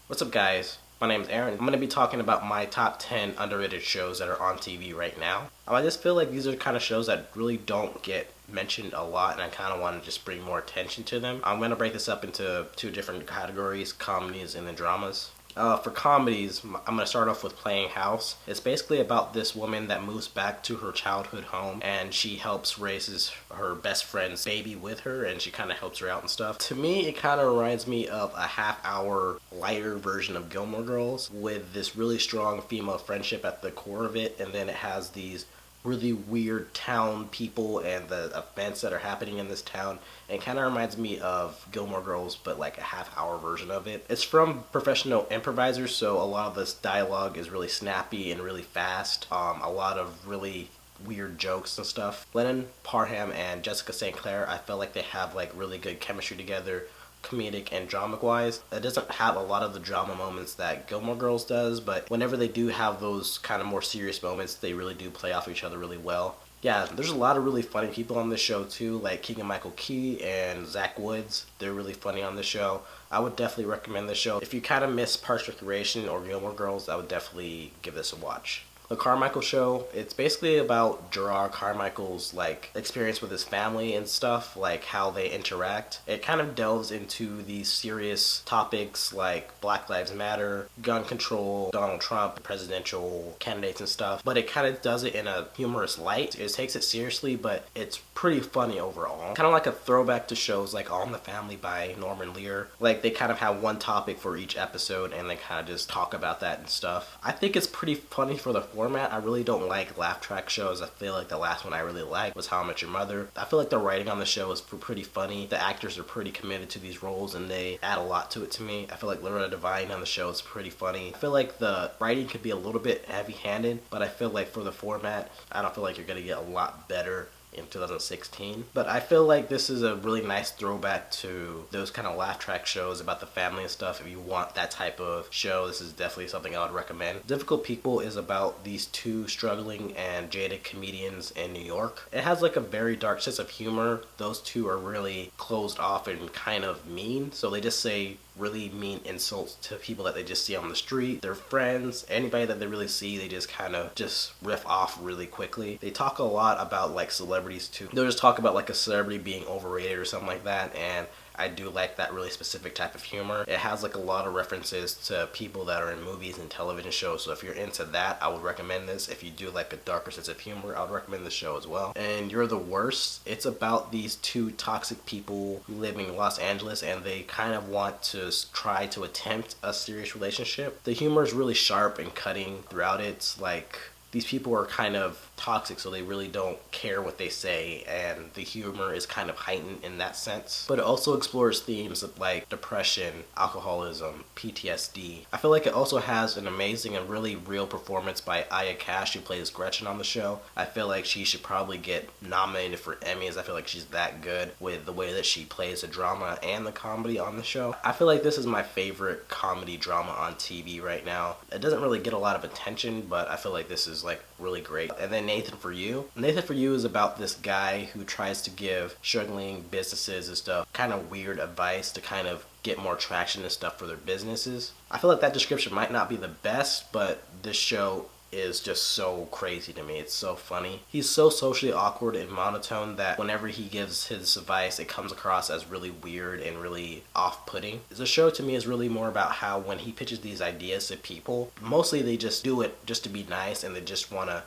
What's up, guys? My name is Aaron. I'm going to be talking about my top 10 underrated shows that are on TV right now. I just feel like these are the kind of shows that really don't get mentioned a lot, and I kind of want to just bring more attention to them. I'm going to break this up into two different categories, comedies and then dramas. For comedies, I'm going to start off with Playing House. It's basically about this woman that moves back to her childhood home and she helps raises her best friend's baby with her, and she kind of helps her out and stuff. To me, it kind of reminds me of a half-hour lighter version of Gilmore Girls with this really strong female friendship at the core of it, and then it has these really weird town people and the events that are happening in this town. It kind of reminds me of Gilmore Girls, but like a half-hour version of it. It's from professional improvisers, so a lot of this dialogue is really snappy and really fast. A lot of really weird jokes and stuff. Lennon Parham and Jessica St. Clair, I feel like they have like really good chemistry together, comedic and drama wise. It doesn't have a lot of the drama moments that Gilmore Girls does, but whenever they do have those kind of more serious moments, they really do play off each other really well. Yeah, there's a lot of really funny people on this show too, like Keegan Michael Key and Zach Woods. They're really funny on this show. I would definitely recommend this show. If you kind of miss Parks and Recreation or Gilmore Girls, I would definitely give this a watch. The Carmichael Show, it's basically about Gerard Carmichael's like experience with his family and stuff, like how they interact. It kind of delves into these serious topics like Black Lives Matter, gun control, Donald Trump, presidential candidates and stuff, but it kind of does it in a humorous light. It takes it seriously, but it's pretty funny overall. Kind of like a throwback to shows like All in the Family by Norman Lear. Like they kind of have one topic for each episode and they kind of just talk about that and stuff. I think it's pretty funny for the format. I really don't like laugh track shows. I feel like the last one I really liked was How I Met Your Mother. I feel like the writing on the show is pretty funny. The actors are pretty committed to these roles and they add a lot to it to me. I feel like Loretta Devine on the show is pretty funny. I feel like the writing could be a little bit heavy-handed, but I feel like for the format, I don't feel like you're going to get a lot better in 2016. But I feel like this is a really nice throwback to those kind of laugh track shows about the family and stuff. If you want that type of show, this is definitely something I would recommend. Difficult People is about these two struggling and jaded comedians in New York. It has like a very dark sense of humor. Those two are really closed off and kind of mean, so they just say really mean insults to people that they just see on the street, their friends, anybody that they really see. They just kind of just riff off really quickly. They talk a lot about like celebrities too. They'll just talk about like a celebrity being overrated or something like that, and I do like that really specific type of humor. It has like a lot of references to people that are in movies and television shows, so if you're into that, I would recommend this. If you do like a darker sense of humor, I would recommend this show as well. And You're the Worst, it's about these two toxic people who live in Los Angeles and they kind of want to try to attempt a serious relationship. The humor is really sharp and cutting throughout it. It's like these people are kind of toxic, so they really don't care what they say, and the humor is kind of heightened in that sense. But it also explores themes of like depression, alcoholism, PTSD. I feel like it also has an amazing and really real performance by Aya Cash, who plays Gretchen on the show. I feel like she should probably get nominated for Emmys. I feel like she's that good with the way that she plays the drama and the comedy on the show. I feel like this is my favorite comedy drama on TV right now. It doesn't really get a lot of attention, but I feel like this is like really great. And then Nathan For You. Nathan For You is about this guy who tries to give struggling businesses and stuff kind of weird advice to kind of get more traction and stuff for their businesses. I feel like that description might not be the best, but this show is just so crazy to me. It's so funny. He's so socially awkward and monotone that whenever he gives his advice, it comes across as really weird and really off-putting. The show to me is really more about how when he pitches these ideas to people, mostly they just do it just to be nice and they just want to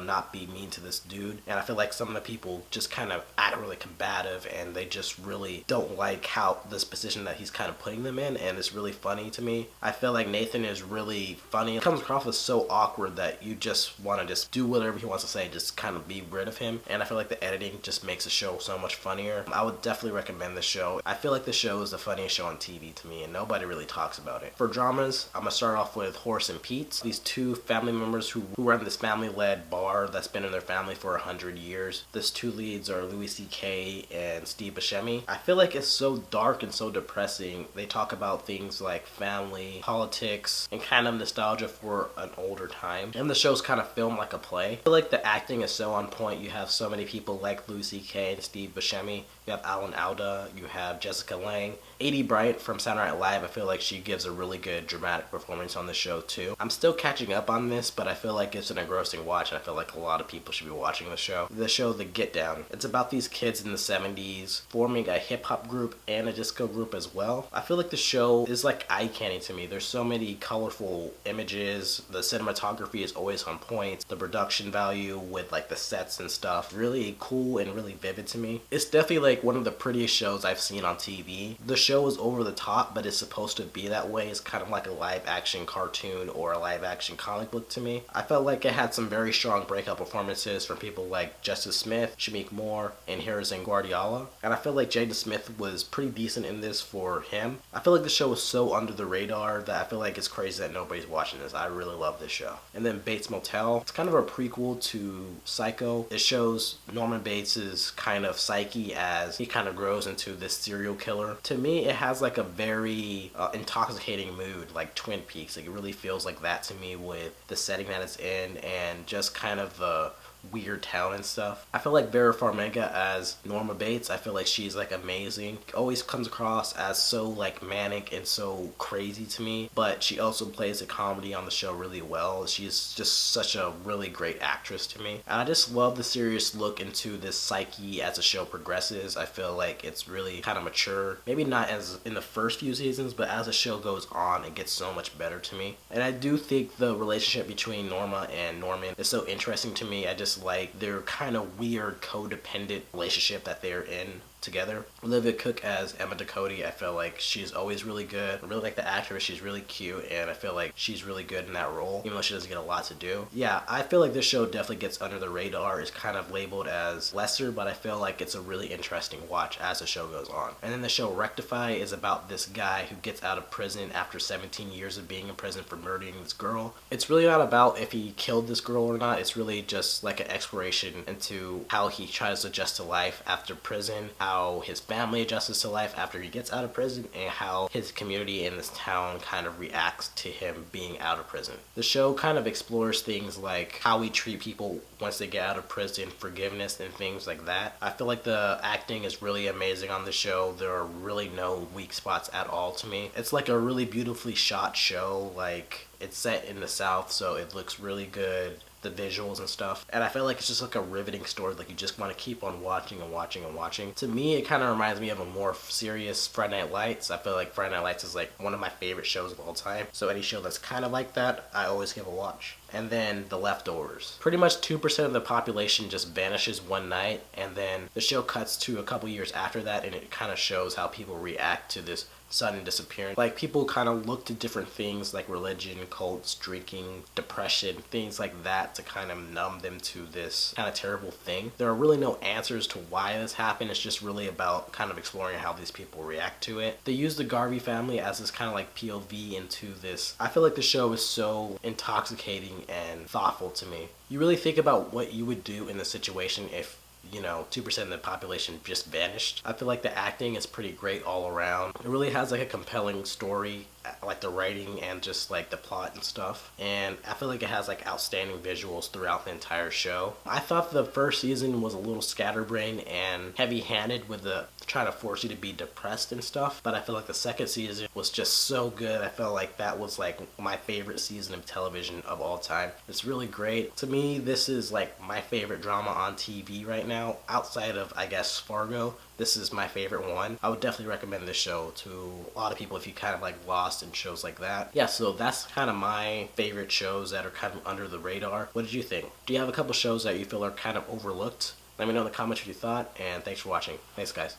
not be mean to this dude. And I feel like some of the people just kind of act really combative and they just really don't like how this position that he's kind of putting them in, and it's really funny to me. I feel like Nathan is really funny. It comes across as so awkward that you just want to just do whatever he wants to say, just kind of be rid of him. And I feel like the editing just makes the show so much funnier. I would definitely recommend this show. I feel like the show is the funniest show on TV to me, and nobody really talks about it. For dramas, I'm gonna start off with Horace and Pete. These two family members who run this family-led bar that's been in their family for 100 years. These two leads are Louis C.K. and Steve Buscemi. I feel like it's so dark and so depressing. They talk about things like family, politics, and kind of nostalgia for an older time. And the show's kind of filmed like a play. I feel like the acting is so on point. You have so many people like Louis C.K. and Steve Buscemi. You have Alan Alda, you have Jessica Lange. Adie Bright from Saturday Night Live, I feel like she gives a really good dramatic performance on the show too. I'm still catching up on this, but I feel like it's an engrossing watch, and I feel like a lot of people should be watching the show. The show The Get Down. It's about these kids in the 70s forming a hip-hop group and a disco group as well. I feel like the show is like eye candy to me. There's so many colorful images. The cinematography is always on point. The production value with like the sets and stuff, really cool and really vivid to me. It's definitely like one of the prettiest shows I've seen on TV. The show is over the top, but it's supposed to be that way. It's kind of like a live action cartoon or a live action comic book to me. I felt like it had some very strong breakout performances from people like Justice Smith, Shameik Moore, and Harrison Guardiola. And I feel like Jada Smith was pretty decent in this for him. I feel like the show was so under the radar that I feel like it's crazy that nobody's watching this. I really love this show. And then Bates Motel. It's kind of a prequel to Psycho. It shows Norman Bates's kind of psyche as he kind of grows into this serial killer. To me, it has like a very intoxicating mood, like Twin Peaks. Like, it really feels like that to me with the setting that it's in and just kind of the weird town and stuff. I feel like Vera Farmiga as Norma Bates, I feel like she's like amazing. Always comes across as so like manic and so crazy to me, but she also plays a comedy on the show really well. She's just such a really great actress to me. And I just love the serious look into this psyche as the show progresses. I feel like it's really kind of mature. Maybe not as in the first few seasons, but as the show goes on, it gets so much better to me. And I do think the relationship between Norma and Norman is so interesting to me. I just like their kind of weird codependent relationship that they're in together. Olivia Cook as Emma Ducote, I feel like she's always really good. I really like the actress. She's really cute, and I feel like she's really good in that role, even though she doesn't get a lot to do. Yeah, I feel like this show definitely gets under the radar. It's kind of labeled as lesser, but I feel like it's a really interesting watch as the show goes on. And then the show Rectify is about this guy who gets out of prison after 17 years of being in prison for murdering this girl. It's really not about if he killed this girl or not. It's really just like an exploration into how he tries to adjust to life after prison, how his family adjusts to life after he gets out of prison, and how his community in this town kind of reacts to him being out of prison. The show kind of explores things like how we treat people once they get out of prison, forgiveness, and things like that. I feel like the acting is really amazing on the show. There are really no weak spots at all to me. It's like a really beautifully shot show. Like, it's set in the South, so it looks really good, the visuals and stuff, and I feel like it's just like a riveting story. Like, you just want to keep on watching and watching and watching. To me, it kind of reminds me of a more serious Friday Night Lights. I feel like Friday Night Lights is like one of my favorite shows of all time, so any show that's kind of like that, I always give a watch. And then The Leftovers. Pretty much 2% of the population just vanishes one night, and then the show cuts to a couple years after that, and it kind of shows how people react to this sudden disappearance. Like, people kind of look to different things like religion, cults, drinking, depression, things like that to kind of numb them to this kind of terrible thing. There are really no answers to why this happened. It's just really about kind of exploring how these people react to it. They use the Garvey family as this kind of like POV into this. I feel like the show is so intoxicating and thoughtful to me. You really think about what you would do in the situation if 2% of the population just vanished. I feel like the acting is pretty great all around. It really has like a compelling story, like the writing and just like the plot and stuff. And I feel like it has like outstanding visuals throughout the entire show. I thought the first season was a little scatterbrained and heavy-handed with the trying to force you to be depressed and stuff, but I feel like the second season was just so good. I felt like that was like my favorite season of television of all time. It's really great. To me, this is like my favorite drama on TV right now, outside of, I guess, Fargo. This is my favorite one. I would definitely recommend this show to a lot of people if you kind of like lost in shows like that. Yeah, so that's kind of my favorite shows that are kind of under the radar. What did you think? Do you have a couple shows that you feel are kind of overlooked? Let me know in the comments what you thought, and thanks for watching. Thanks, guys.